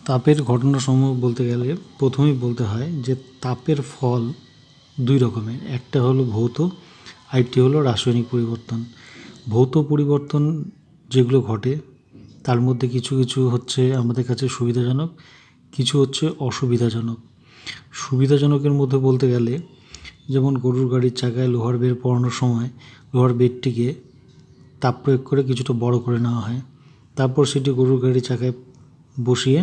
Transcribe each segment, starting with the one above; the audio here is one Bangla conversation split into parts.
তাপের ঘটনাসমূহ বলতে গেলে প্রথমেই বলতে হয় যে তাপের ফল দুই রকমের, একটা হলো ভৌত, আরেকটি হলো রাসায়নিক পরিবর্তন। ভৌত পরিবর্তন যেগুলো ঘটে তার মধ্যে কিছু কিছু হচ্ছে আমাদের কাছে সুবিধাজনক, কিছু হচ্ছে অসুবিধাজনক। সুবিধাজনকের মধ্যে বলতে গেলে যেমন গরুর গাড়ির চাকায় লোহার বেড় পরানোর সময় লোহার বেড়টিকে তাপ প্রয়োগ করে কিছুটা বড় করে নেওয়া হয়, তারপর সেটি গরুর গাড়ির চাকায় বসিয়ে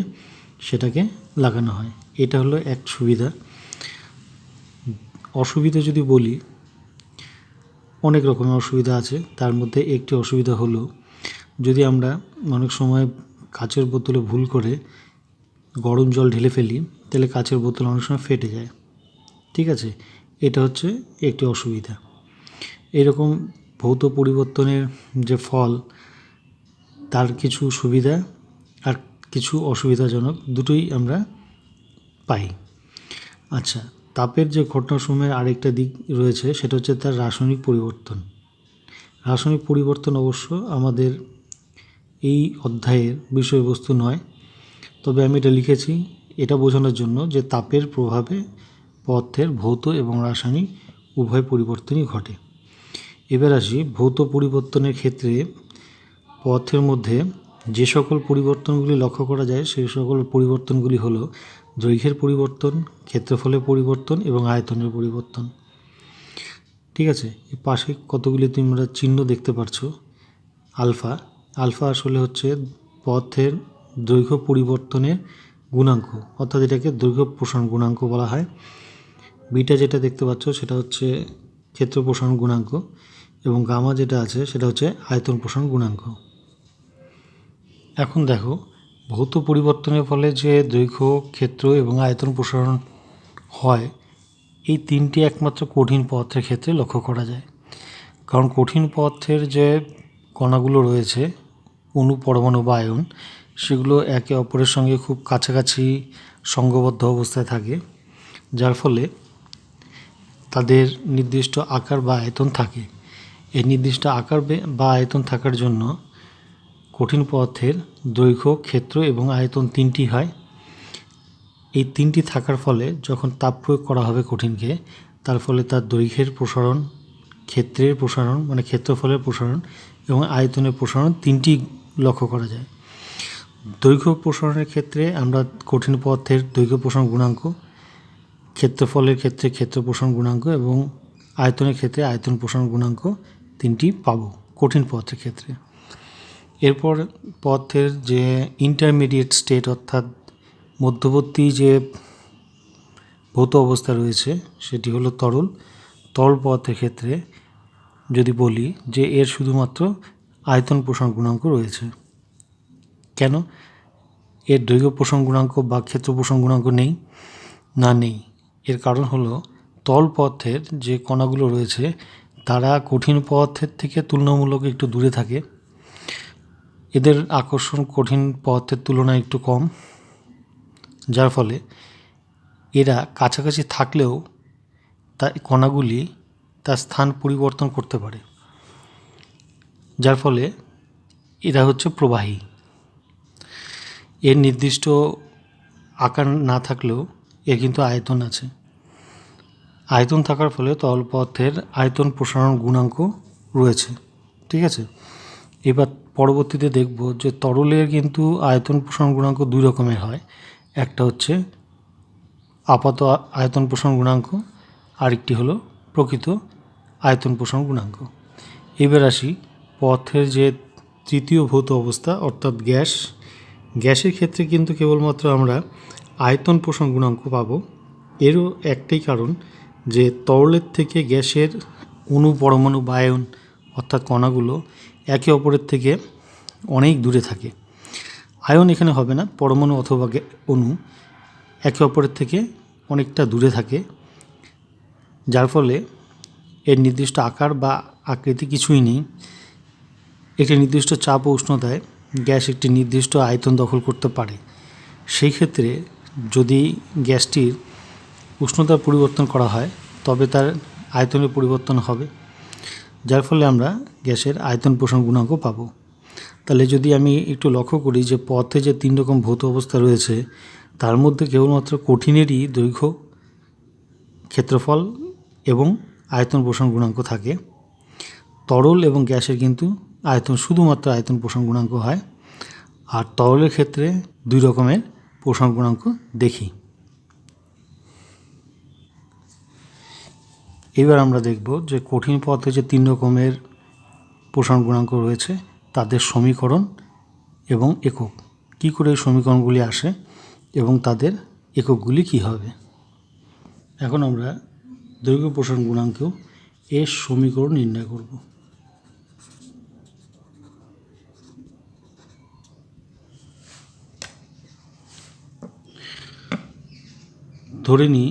সেটাকে লাগানো হয়। এটা হলো এক সুবিধা। অসুবিধা যদি বলি, অনেক রকমের অসুবিধা আছে। তার মধ্যে একটি অসুবিধা হলো যদি আমরা অনেক সময় কাচের বোতলে ভুল করে গরম জল ঢেলে ফেলি, তাহলে কাচের বোতল অনেক সময় ফেটে যায়। ঠিক আছে, এটা হচ্ছে একটি অসুবিধা। এরকম ভৌত পরিবর্তনের যে ফল, তার কিছু সুবিধা আর কিছু অসুবিধাজনক দুটোই আমরা পাই। আচ্ছা, তাপের যে ঘটনাসমূহের আরেকটা দিক রয়েছে, সেটা হচ্ছে তার রাসায়নিক পরিবর্তন। রাসায়নিক পরিবর্তন অবশ্য আমাদের এই অধ্যায়ের বিষয়বস্তু নয়, তবে আমি এটা লিখেছি এটা বোঝানোর জন্য যে তাপের প্রভাবে পদার্থের ভৌত এবং রাসায়নিক উভয় পরিবর্তনই ঘটে। এবার আসি ভৌত পরিবর্তনের ক্ষেত্রে পদার্থের মধ্যে যে সকল পরিবর্তনগুলি লক্ষ্য করা যায় সেই সকল পরিবর্তনগুলি হলো দৈর্ঘ্যের পরিবর্তন, ক্ষেত্রফলের পরিবর্তন এবং আয়তনের পরিবর্তন। ঠিক আছে, এই পাশে কতগুলি তোমরা চিহ্ন দেখতে পাচ্ছো। আলফা, আলফা আসলে হচ্ছে পদার্থের দৈর্ঘ্য পরিবর্তনের গুণাঙ্ক, অর্থাৎ এটাকে দৈর্ঘ্য প্রসারণ গুণাঙ্ক বলা হয়। বিটা যেটা দেখতে পাচ্ছ সেটা হচ্ছে ক্ষেত্র প্রসারণ গুণাঙ্ক, এবং গামা যেটা আছে সেটা হচ্ছে আয়তন প্রসারণ গুণাঙ্ক। এখন দেখো, ভৌত পরিবর্তনের ফলে যে দৈর্ঘ্য, ক্ষেত্র এবং আয়তন প্রসারণ হয়, এই তিনটি একমাত্র কঠিন পদার্থের ক্ষেত্রে লক্ষ্য করা যায়। কারণ কঠিন পদার্থের যে কণাগুলো রয়েছে, অণু, পরমাণু বা আয়ন, সেগুলো একে অপরের সঙ্গে খুব কাছাকাছি সঙ্ঘবদ্ধ অবস্থায় থাকে, যার ফলে তাদের নির্দিষ্ট আকার বা আয়তন থাকে। এই নির্দিষ্ট আকার বা আয়তন থাকার জন্য কঠিন পদার্থের দৈর্ঘ্য, ক্ষেত্র এবং আয়তন তিনটি হয়। এই তিনটি থাকার ফলে যখন তাপ প্রয়োগ করা হবে কঠিনকে, তার ফলে তার দৈর্ঘ্যের প্রসারণ, ক্ষেত্রের প্রসারণ মানে ক্ষেত্রফলের প্রসারণ এবং আয়তনের প্রসারণ তিনটি লক্ষ্য করা যায়। দৈর্ঘ্য প্রসারণের ক্ষেত্রে আমরা কঠিন পদার্থের দৈর্ঘ্য প্রসারণ গুণাঙ্ক, ক্ষেত্রফলের ক্ষেত্রে ক্ষেত্র প্রসারণ গুণাঙ্ক এবং আয়তনের ক্ষেত্রে আয়তন প্রসারণ গুণাঙ্ক তিনটি পাবো কঠিন পদার্থের ক্ষেত্রে। এরপর পদার্থের যে ইন্টারমিডিয়েট স্টেট, অর্থাৎ মধ্যবর্তী যে ভৌত অবস্থা রয়েছে, সেটি হলো তরল। তরল পদার্থের ক্ষেত্রে যদি বলি যে এর শুধুমাত্র আয়তন প্রসারণ গুণাঙ্ক রয়েছে। কেন? এর দৈর্ঘ্য প্রসারণ গুণাঙ্ক বা ক্ষেত্র প্রসারণ গুণাঙ্ক নেই? না, নেই। এর কারণ হলো তরল পদার্থের যে কণাগুলো রয়েছে তারা কঠিন পদার্থের থেকে তুলনামূলক একটু দূরে থাকে। এদের আকর্ষণ কঠিন পদার্থের তুলনায় একটু কম, যার ফলে এরা কাছাকাছি থাকলেও তার কণাগুলি তার স্থান পরিবর্তন করতে পারে, যার ফলে এরা হচ্ছে প্রবাহী। এর নির্দিষ্ট আকার না থাকলেও এর কিন্তু আয়তন আছে। আয়তন থাকার ফলে তরল পদার্থের আয়তন প্রসারণ গুণাঙ্ক রয়েছে। ঠিক আছে, এবার পরবর্তীতে দেখব যে তরলের কিন্তু আয়তন প্রসারণ গুণাঙ্ক দুই রকমের হয়। একটা হচ্ছে আপাত আয়তন প্রসারণ গুণাঙ্ক, আরেকটি হলো প্রকৃত আয়তন প্রসারণ গুণাঙ্ক। এবার আসি পদার্থের যে তৃতীয় ভৌত অবস্থা, অর্থাৎ গ্যাস। গ্যাসের ক্ষেত্রে কিন্তু কেবলমাত্র আমরা আয়তন প্রসারণ গুণাঙ্ক পাবো। এরও একটাই কারণ যে তরলের থেকে গ্যাসের অণু, পরমাণু বা আয়ন অর্থাৎ কণাগুলো একে অপরের থেকে অনেক দূরে থাকে। আয়ন এখানে হবে না, পরমাণু অথবা অণু একে অপরের থেকে অনেকটা দূরে থাকে, যার ফলে এর নির্দিষ্ট আকার বা আকৃতি কিছুই নেই। একটি নির্দিষ্ট চাপ ও উষ্ণতায় গ্যাস একটি নির্দিষ্ট আয়তন দখল করতে পারে। সেই ক্ষেত্রে যদি গ্যাসটির উষ্ণতার পরিবর্তন করা হয় তবে তার আয়তনের পরিবর্তন হবে, যার ফলে আমরা গ্যাসের আয়তন প্রসারণ গুণাঙ্ক পাবো। তাহলে যদি আমি একটু লক্ষ্য করি যে পথে যে 3 রকম ভৌত অবস্থা রয়েছে তার মধ্যে কেবলমাত্র কঠিনেরই দৈর্ঘ্য, ক্ষেত্রফল এবং আয়তন প্রসারণ গুণাঙ্ক থাকে। তরল এবং গ্যাসের কিন্তু শুধুমাত্র আয়তন প্রসারণ গুণাঙ্ক হয়। আর তরলের ক্ষেত্রে 2 রকমের প্রসারণ গুণাঙ্ক দেখি। এবার আমরা দেখব যে কঠিন পথে যে 3 রকমের প্রসারণ গুণাঙ্ক রয়েছে তাদের সমীকরণ এবং একক, কী করে এই সমীকরণগুলি আসে এবং তাদের এককগুলি কী হবে। এখন আমরা দৈর্ঘ্য প্রসারণ গুণাঙ্ক এর সমীকরণ নির্ণয় করব। ধরে নিই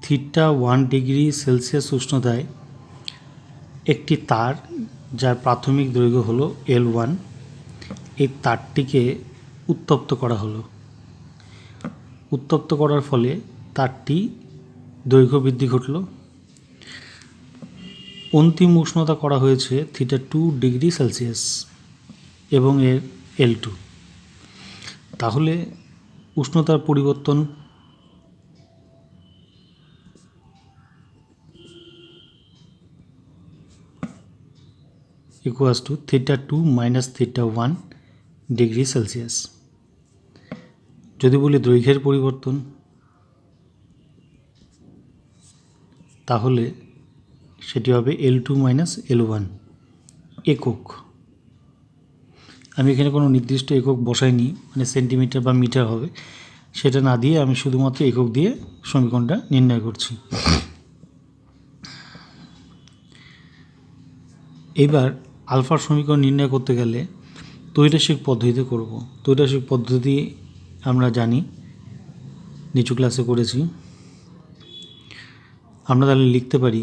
θ1°C উষ্ণতায় একটি তার যার প্রাথমিক দৈর্ঘ্য হলো L1, এই তারটিকে উত্তপ্ত করা হলো। উত্তপ্ত করার ফলে তারটি দৈর্ঘ্য বৃদ্ধি ঘটল। অন্তিম উষ্ণতা করা হয়েছে θ2°C এবং এর L2। তাহলে উষ্ণতার পরিবর্তন equals to θ2 minus θ1°C। যদি বলি দৈর্ঘ্যের পরিবর্তন, তাহলে সেটি হবে L2 minus L1। একক, আমি এখানে কোনো নির্দিষ্ট একক বসাইনি, মানে সেন্টিমিটার বা মিটার হবে, সেটা না দিয়ে আমি শুধুমাত্র একক দিয়ে সমীকরণটা নির্ণয় করছি। এবার আলফার সমীকরণ নির্ণয় করতে গেলে তৈরাসিক পদ্ধতিতে করব। তৈরাসিক পদ্ধতি আমরা জানি, নিচু ক্লাসে করেছি। আমরা তাহলে লিখতে পারি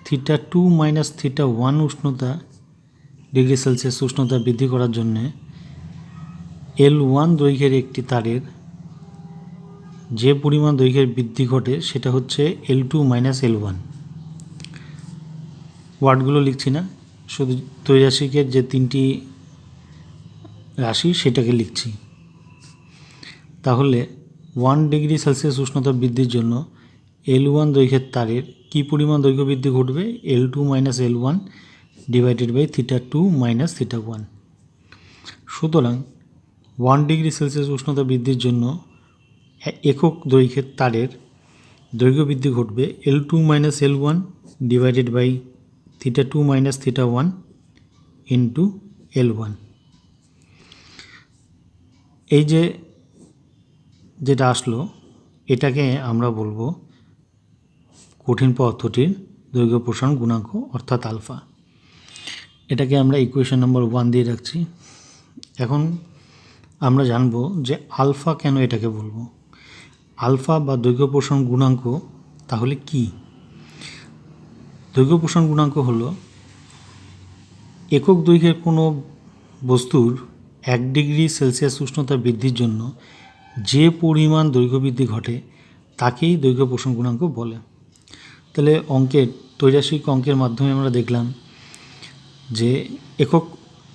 θ2 minus θ1 উষ্ণতা°C উষ্ণতা বৃদ্ধি করার জন্যে L1 দৈর্ঘ্যের একটি তারের যে পরিমাণ দৈর্ঘ্যের বৃদ্ধি ঘটে সেটা হচ্ছে L2 minus L1। ওয়ার্ডগুলো লিখছি না, শুধু তৈরাসিকের যে 3টি রাশি সেটাকে লিখছি। তাহলে 1°C উষ্ণতা বৃদ্ধির জন্য L1 দৈর্ঘ্যের তারের কী পরিমাণ দৈর্ঘ্য বৃদ্ধি ঘটবে? L2 minus L1 divided by θ2 minus θ1। সুতরাং 1°C উষ্ণতা বৃদ্ধির জন্য একক দৈর্ঘ্যের তারের দৈর্ঘ্য বৃদ্ধি ঘটবে L2 minus L1 divided by θ2 minus θ1 into L1। এই যেটা আসলো এটাকে আমরা বলবো কঠিন পদার্থটির দৈর্ঘ্য প্রসারণ গুণাঙ্ক অর্থাৎ আলফা। এটাকে আমরা ইকুয়েশন নম্বর 1 দিয়ে রাখছি। এখন আমরা জানব যে আলফা কেন এটাকে বলবো। আলফা বা দৈর্ঘ্য প্রসারণ গুণাঙ্ক তাহলে কি? দৈর্ঘ্য প্রসারণ গুণাঙ্ক হলো একক দৈর্ঘ্যের কোনো বস্তুর 1°C উষ্ণতা বৃদ্ধির জন্য যে পরিমাণ দৈর্ঘ্য বৃদ্ধি ঘটে তাকেই দৈর্ঘ্য প্রসারণ গুণাঙ্ক বলে। তাহলে তৈরাসিক অঙ্কের মাধ্যমে আমরা দেখলাম যে একক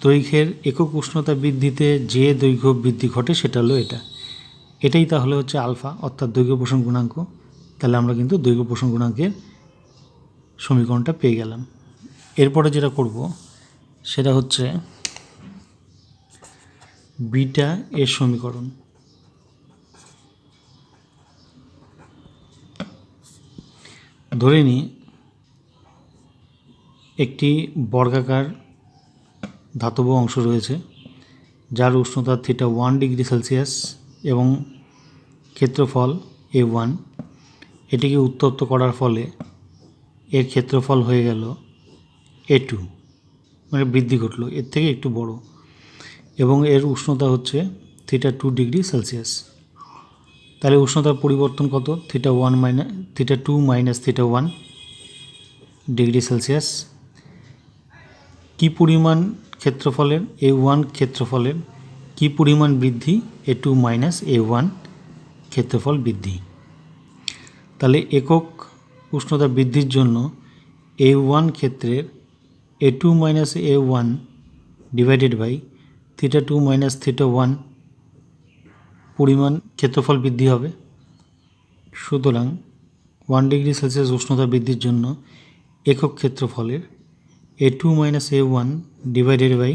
দৈর্ঘ্যের একক উষ্ণতা বৃদ্ধিতে যে দৈর্ঘ্য বৃদ্ধি ঘটে সেটা হলো এটাই তাহলে হচ্ছে আলফা অর্থাৎ দৈর্ঘ্য প্রসারণ গুণাঙ্ক। তাহলে আমরা কিন্তু দৈর্ঘ্য প্রসারণ গুণাঙ্কের সমীকরণটা পেয়ে গেলাম। এরপরে যেটা করব সেটা হচ্ছে বিটা এর সমীকরণ। ধরে নিই একটি বর্গাকার ধাতব অংশ রয়েছে যার উষ্ণতা θ1°C এবং ক্ষেত্রফল A1। এটিকে উত্তপ্ত করার ফলে এর ক্ষেত্রফল হয়ে গেল A2, মানে বৃদ্ধি ঘটলো, এর থেকে একটু বড়, এবং এর উষ্ণতা হচ্ছে θ2°C। তাহলে উষ্ণতার পরিবর্তন কত? θ2 minus θ1°C। কী পরিমাণ ক্ষেত্রফলের? A1 ক্ষেত্রফলের কী পরিমাণ বৃদ্ধি? A2 minus A1 ক্ষেত্রফল বৃদ্ধি। তাহলে একক উষ্ণতা বৃদ্ধির জন্য A1 ক্ষেত্রের A2 minus A1 divided by θ2 minus θ1 পরিমাণ ক্ষেত্রফল বৃদ্ধি হবে। সুতরাং 1 ডিগ্রি সেলসিয়াস উষ্ণতা বৃদ্ধির জন্য একক ক্ষেত্রফলের A2 minus A1 divided by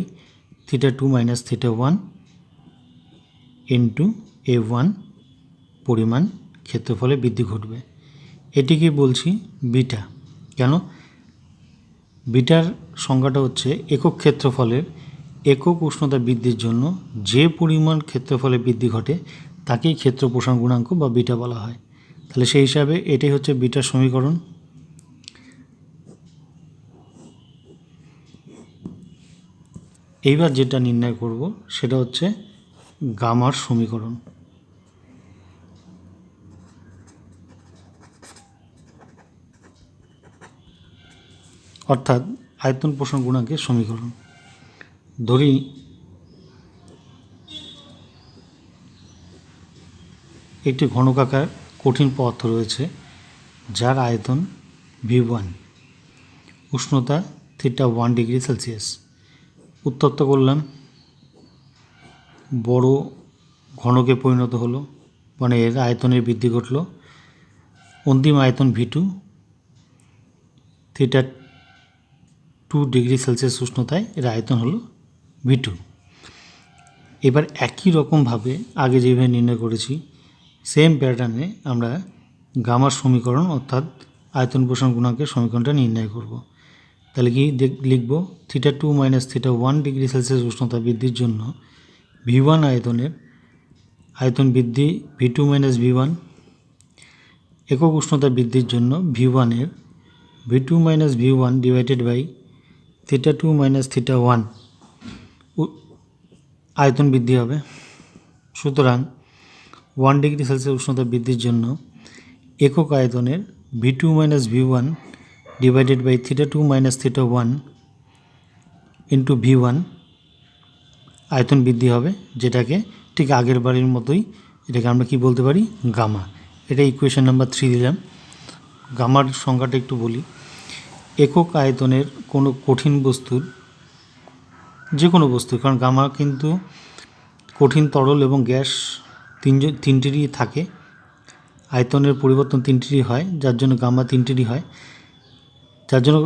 θ2 minus θ1 into A1 পরিমাণ ক্ষেত্রফলে বৃদ্ধি ঘটবে। এটিকে বলছি বিটা। কেন? বিটার সংজ্ঞাটা হচ্ছে একক ক্ষেত্রফলের একক উষ্ণতা বৃদ্ধির জন্য যে পরিমাণ ক্ষেত্রফলে বৃদ্ধি ঘটে তাকেই ক্ষেত্র প্রসারণ গুণাঙ্ক বা বিটা বলা হয়। তাহলে সেই হিসাবে এটাই হচ্ছে বিটার সমীকরণ। এইবার যেটা নির্ণয় করব সেটা হচ্ছে গামার সমীকরণ। অর্থাৎ আয়তন প্রসারণ গুণাঙ্কের সমীকরণ। ধরি একটি ঘনকাকার কঠিন পদার্থ রয়েছে যার আয়তন V1, উষ্ণতা θ1 ডিগ্রি সেলসিয়াস। উত্তপ্ত করলাম, বড় ঘনকে পরিণত হলো, মানে এর আয়তনের বৃদ্ধি ঘটল। অন্তিম আয়তন V2, θ2 ডিগ্রি সেলসিয়াস উষ্ণতায় এর আয়তন হলো V2। এবার একই রকমভাবে আগে যেভাবে নির্ণয় করেছি সেম প্যাটার্নে আমরা গামার সমীকরণ অর্থাৎ আয়তন প্রসারণ গুণাঙ্কের সমীকরণটা নির্ণয় করব। তাহলে কি লিখব? θ2 মাইনাস θ1 ডিগ্রি সেলসিয়াস উষ্ণতা বৃদ্ধির জন্য V1 আয়তন বৃদ্ধি V2 মাইনাস V1, একক উষ্ণতা বৃদ্ধির জন্য V2 minus V1 divided by θ2 minus θ1 আয়তন বৃদ্ধি হবে। সুতরাং 1 ডিগ্রি সেলসিয়াস উষ্ণতা বৃদ্ধির জন্য একক আয়তনের V2 minus V1 divided by θ2 minus θ1 into V1 আয়তন বৃদ্ধি হবে, যেটাকে ঠিক আগের বারের মতোই এটাকে আমরা কি বলতে পারি? গামা। এটা ইকুয়েশন নাম্বার 3 দিলাম। গামার সংজ্ঞাটা একটু বলি। একক আয়তনের কোনো কঠিন বস্তুর, যে কোনো বস্তু, কারণ গামা কিন্তু কঠিন, তরল এবং গ্যাস তিনটিরই থাকে, আয়তনের পরিবর্তন তিনটিরই হয়, যার জন্য গামা তিনটিরই হয়। যার জন্য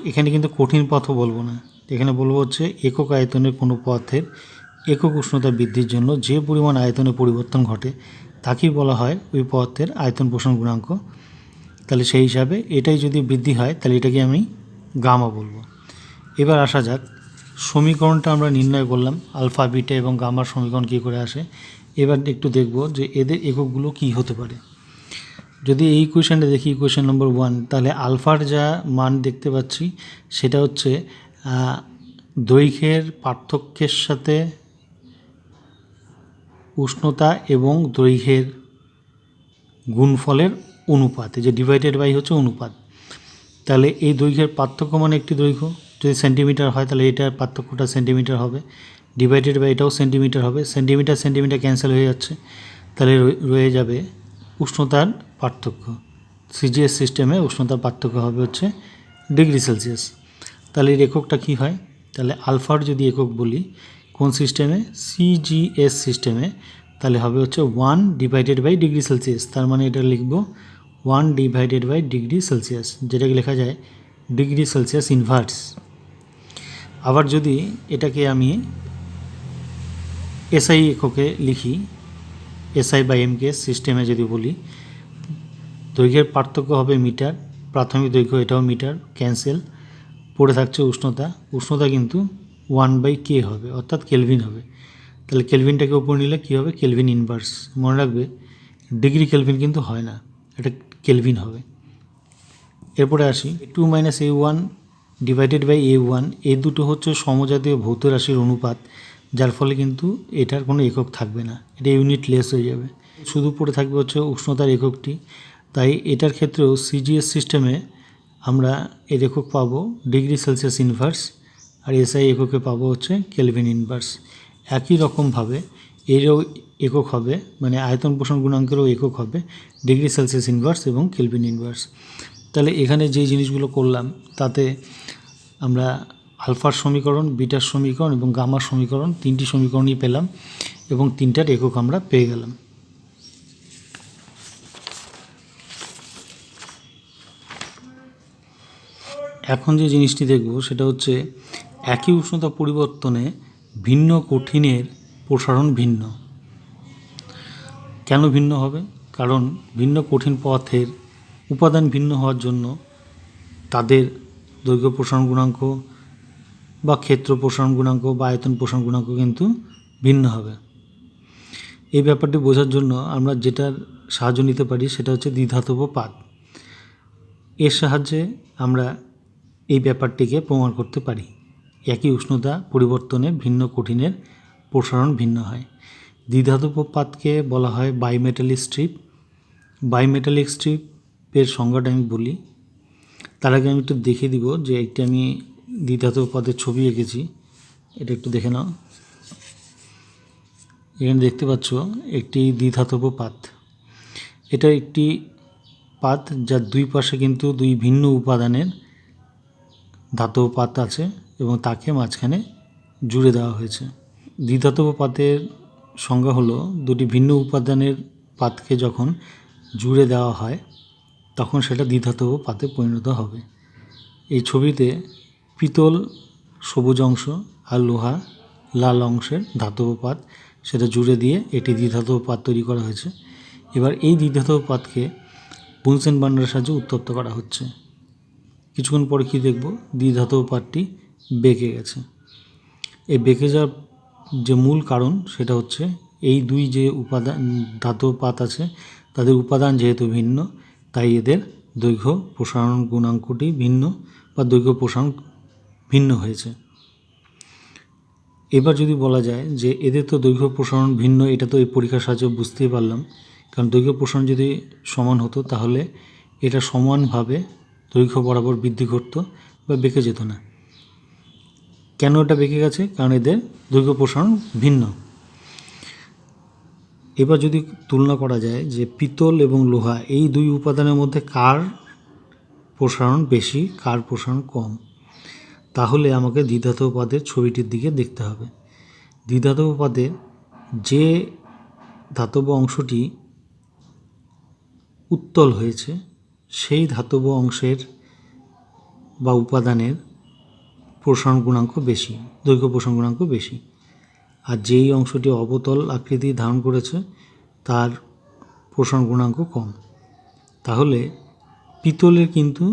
এখানে কিন্তু কঠিন পদার্থ বলবো না, এখানে বলবো হচ্ছে একক আয়তনের কোনো পদার্থের একক উষ্ণতা বৃদ্ধির জন্য যে পরিমাণ আয়তনের পরিবর্তন ঘটে তাকেই বলা হয় ওই পদার্থের আয়তন প্রসারণ গুণাঙ্ক। তাহলে সেই হিসাবে এটাই যদি বৃদ্ধি হয় তাহলে এটাকে আমি গামা বলবো। এবার আসা যাক, সমীকরণটা আমরা নির্ণয় করলাম, আলফা, বিটা এবং গামার সমীকরণ কী করে আসে। এবার একটু দেখব যে এদের এককগুলো কি হতে পারে। যদি এই ইকুয়েশানটা দেখি, ইকুয়েশান নম্বর 1, তাহলে আলফার যা মান দেখতে পাচ্ছি সেটা হচ্ছে দৈর্ঘ্যের পার্থক্যের সাথে উষ্ণতা এবং দৈর্ঘ্যের গুণফলের অনুপাত, যে ডিভাইডেড বাই হচ্ছে অনুপাত। তাহলে এই দৈর্ঘ্যের পার্থক্য মানে একটি দৈর্ঘ্য যদি সেন্টিমিটার হয় তাহলে এটার পার্থক্যটা সেন্টিমিটার হবে, ডিভাইডেড বাই এটাও সেন্টিমিটার হবে। সেন্টিমিটার সেন্টিমিটার ক্যান্সেল হয়ে যাচ্ছে, তাহলে রয়ে যাবে উষ্ণতার পার্থক্য। সিজিএস সিস্টেমে উষ্ণতার পার্থক্য হবে হচ্ছে ডিগ্রি সেলসিয়াস। তাহলে এর এককটা কী হয়? তাহলে আলফার যদি একক বলি কোন সিস্টেমে? সিজিএস সিস্টেমে, তাহলে হবে হচ্ছে 1 ডিভাইডেড বাই ডিগ্রি সেলসিয়াস। তার মানে এটা লিখব 1 ডিভাইডেড বাই ডিগ্রি সেলসিয়াস, যেটাকে লেখা যায় ডিগ্রি সেলসিয়াস ইনভার্স। আবার যদি এটাকে আমি এসআই এককে লিখি, এসআই বা এমকেএস সিস্টেমে যদি বলি, দৈর্ঘ্যের পার্থক্য হবে মিটার, প্রাথমিক দৈর্ঘ্য এটাও মিটার, ক্যান্সেল, পড়ে থাকছে উষ্ণতা। উষ্ণতা কিন্তু 1/K হবে, অর্থাৎ কেলভিন হবে। তাহলে কেলভিনটাকে উপর নিলে কী হবে? Kelvin inverse. মনে রাখবে ডিগ্রি কেলভিন কিন্তু হয় না, এটা কেলভিন হবে। এরপরে আসি 2 minus A1 divided by A1, এই দুটো হচ্ছে সমজাতীয় ভৌত রাশির অনুপাত, যার ফলে কিন্তু এটার কোনো একক থাকবে না, এটা ইউনিট লেস হয়ে যাবে, শুধু পড়ে থাকবে হচ্ছে উষ্ণতার এককটি। তাই এটার ক্ষেত্রেও সিজিএস সিস্টেমে আমরা এর একক পাবো ডিগ্রি সেলসিয়াস ইনভার্স, আর এসআই এককে পাবো হচ্ছে কেলভিন ইনভার্স। একই রকমভাবে এরও একক হবে, মানে আয়তন প্রসারণ গুণাঙ্কেরও একক হবে ডিগ্রি সেলসিয়াস ইনভার্স এবং কেলভিন ইনভার্স। তাহলে এখানে যেই জিনিসগুলো করলাম তাতে আমরা আলফার সমীকরণ, বিটার সমীকরণ এবং গামার সমীকরণ, তিনটি সমীকরণই পেলাম এবং তিনটার একক আমরা পেয়ে গেলাম। এখন যে জিনিসটি দেখব সেটা হচ্ছে একই উষ্ণতা পরিবর্তনে ভিন্ন কঠিনের প্রসারণ ভিন্ন। কেন ভিন্ন হবে? কারণ ভিন্ন কঠিন পদার্থের উপাদান ভিন্ন হওয়ার জন্য তাদের দৈর্ঘ্য প্রসারণ গুণাঙ্ক বা ক্ষেত্র প্রসারণ গুণাঙ্ক বা আয়তন প্রসারণ গুণাঙ্ক কিন্তু ভিন্ন হবে। এই ব্যাপারটি বোঝার জন্য আমরা যেটার সাহায্য নিতে পারি সেটা হচ্ছে দ্বিধাতব পাত। এর সাহায্যে আমরা এই ব্যাপারটিকে প্রমাণ করতে পারি। একই উষ্ণতা পরিবর্তনে ভিন্ন কঠিনের প্রসারণ ভিন্ন হয়। দ্বিধাতব পাতকে বলা হয় বাইমেটালিক স্ট্রিপ। বাইমেটালিক স্ট্রিপের সংজ্ঞাটা আমি বলি। তার আগে আমি একটু দেখিয়ে দিব যে একটি আমি দ্বিধাতব পাতের ছবি এঁকেছি, এটা একটু দেখে নাও। এখানে দেখতে পাচ্ছ একটি দ্বিধাতব পাত। এটা একটি পাত যার দুই পাশে কিন্তু দুই ভিন্ন উপাদানের ধাতব পাত আছে এবং তাকে মাঝখানে জুড়ে দেওয়া হয়েছে। দ্বিধাতব পাতের সংজ্ঞা হলো দুটি ভিন্ন উপাদানের পাতকে যখন জুড়ে দেওয়া হয় তখন সেটা দ্বিধাতব পাতে পরিণত হবে। এই ছবিতে পিতল সবুজ অংশ আর লোহা লাল অংশের ধাতব পাত, সেটা জুড়ে দিয়ে এটি দ্বিধাতব পাত তৈরি করা হয়েছে। এবার এই দ্বিধাতব পাতকে বুনসেন বার্নারের সাহায্যে উত্তপ্ত করা হচ্ছে। কিছুক্ষণ পরে কী দেখব, দ্বিধাতব পাতটি বেঁকে গেছে। এই বেঁকে যাওয়ার যে মূল কারণ সেটা হচ্ছে এই দুই যে উপাদান ধাতব পাত আছে তাদের উপাদান যেহেতু ভিন্ন, তাই এদের দৈর্ঘ্য প্রসারণ গুণাঙ্কটি ভিন্ন বা দৈর্ঘ্য প্রসারণ ভিন্ন হয়েছে। এবার যদি বলা যায় যে এদের তো দৈর্ঘ্য প্রসারণ ভিন্ন, এটা তো এই পরীক্ষার সাহায্যে বুঝতেই পারলাম, কারণ দৈর্ঘ্য প্রসারণ যদি সমান হতো তাহলে এটা সমানভাবে দৈর্ঘ্য বরাবর বৃদ্ধি ঘটতো বা বেঁকে যেত না। কেন এটা বেঁকে গেছে? কারণ এদের দৈর্ঘ্য প্রসারণ ভিন্ন। এবার যদি তুলনা করা যায় যে পিতল এবং লোহা এই দুই উপাদানের মধ্যে কার প্রসারণ বেশি কার প্রসারণ কম, তাহলে আমাকে দ্বিধাতব পাতের ছবিটির দিকে দেখতে হবে। দ্বিধাতব পাতের যে ধাতব অংশটি উত্তল হয়েছে সেই ধাতব অংশের বা উপাদানের প্রসারণ গুণাঙ্ক বেশি, দৈর্ঘ্য প্রসারণ গুণাঙ্ক বেশি। আর যেই অংশটি অবতল আকৃতি ধারণ করেছে তার প্রসারণ গুণাঙ্ক কম। তাহলে পিতলের কিন্তু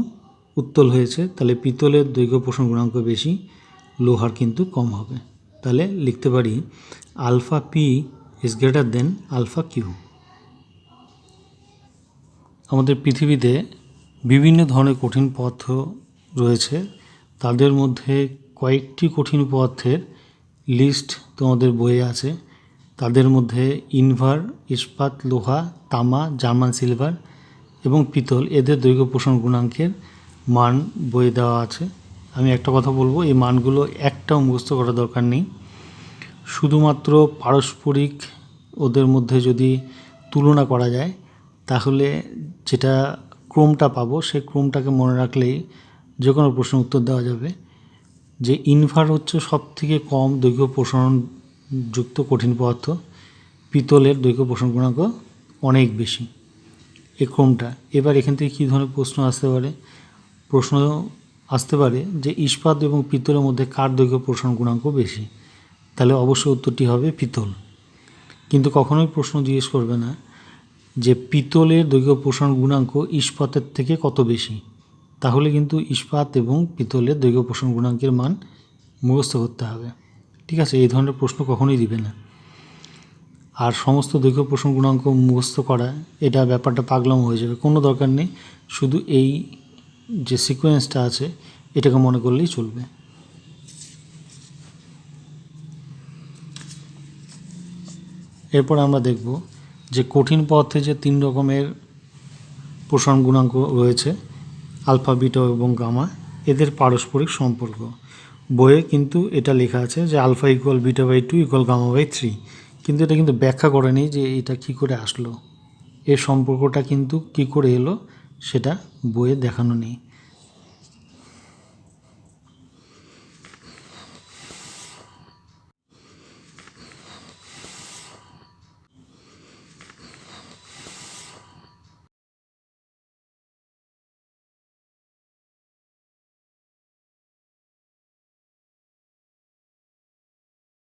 উত্তল হয়েছে, তাহলে পিতলের দৈর্ঘ্য প্রসারণ গুণাঙ্ক বেশি, লোহার কিন্তু কম হবে। তাহলে লিখতে পারি alpha P is greater than alpha Q. আমাদের পৃথিবীতে বিভিন্ন ধরনের কঠিন পদার্থ রয়েছে, তাদের মধ্যে কয়েকটি কঠিন পদার্থের লিস্ট তোমাদের বইয়ে আছে। তাদের মধ্যে ইনভার, ইস্পাত, লোহা, তামা, জার্মান সিলভার এবং পিতল, এদের দৈর্ঘ্য প্রসারণ গুণাঙ্কের মান বইয়ে দেওয়া আছে। আমি একটা কথা বলবো, এই মানগুলো একটাও মুখস্থ করার দরকার নেই। শুধুমাত্র পারস্পরিক ওদের মধ্যে যদি তুলনা করা যায় তাহলে যেটা ক্রমটা পাবো সেই ক্রমটাকে মনে রাখলেই যে কোনো প্রশ্নের উত্তর দেওয়া যাবে। যে ইনভার হচ্ছে সবথেকে কম দৈর্ঘ্য প্রসারণ যুক্ত কঠিন পদার্থ, পিতলের দৈর্ঘ্য প্রসারণ গুণাঙ্ক অনেক বেশি, এই ক্রমটা। এবার এখান থেকে কী ধরনের প্রশ্ন আসতে পারে? প্রশ্ন আসতে পারে যে ইস্পাত এবং পিতলের মধ্যে কার দৈর্ঘ্য প্রসারণ গুণাঙ্ক বেশি, তাহলে অবশ্যই উত্তরটি হবে পিতল। কিন্তু কখনোই প্রশ্ন জিজ্ঞেস করবে না যে পিতলের দৈর্ঘ্য প্রসারণ গুণাঙ্ক ইস্পাতের থেকে কত বেশি, তাহলে কিন্তু ইস্পাত এবং পিতলের দৈর্ঘ্য প্রসারণ গুণাঙ্কের মান মুখস্থ করতে হবে। ঠিক আছে, এই ধরনের প্রশ্ন কখনোই দিবে না। আর সমস্ত দৈর্ঘ্য প্রসারণ গুণাঙ্ক মুখস্থ করা, এটা ব্যাপারটা পাগলাম হয়ে যাবে, কোনো দরকার নেই। শুধু এই যে সিকোয়েন্সটা আছে এটাকে মনে করলেই চলবে। এরপর আমরা দেখব যে কঠিন পদার্থে যে তিন রকমের প্রসারণ গুণাঙ্ক রয়েছে, আলফা, বিটা এবং গামা, এদের পারস্পরিক সম্পর্ক। বইয়ে কিন্তু এটা লেখা আছে যে alpha equal beta by 2 equal gamma by 3, কিন্তু এটা কিন্তু ব্যাখ্যা করেনি যে এটা কি করে আসলো, এর সম্পর্কটা কিন্তু কি করে এলো সেটা বইয়ে দেখানো নেই।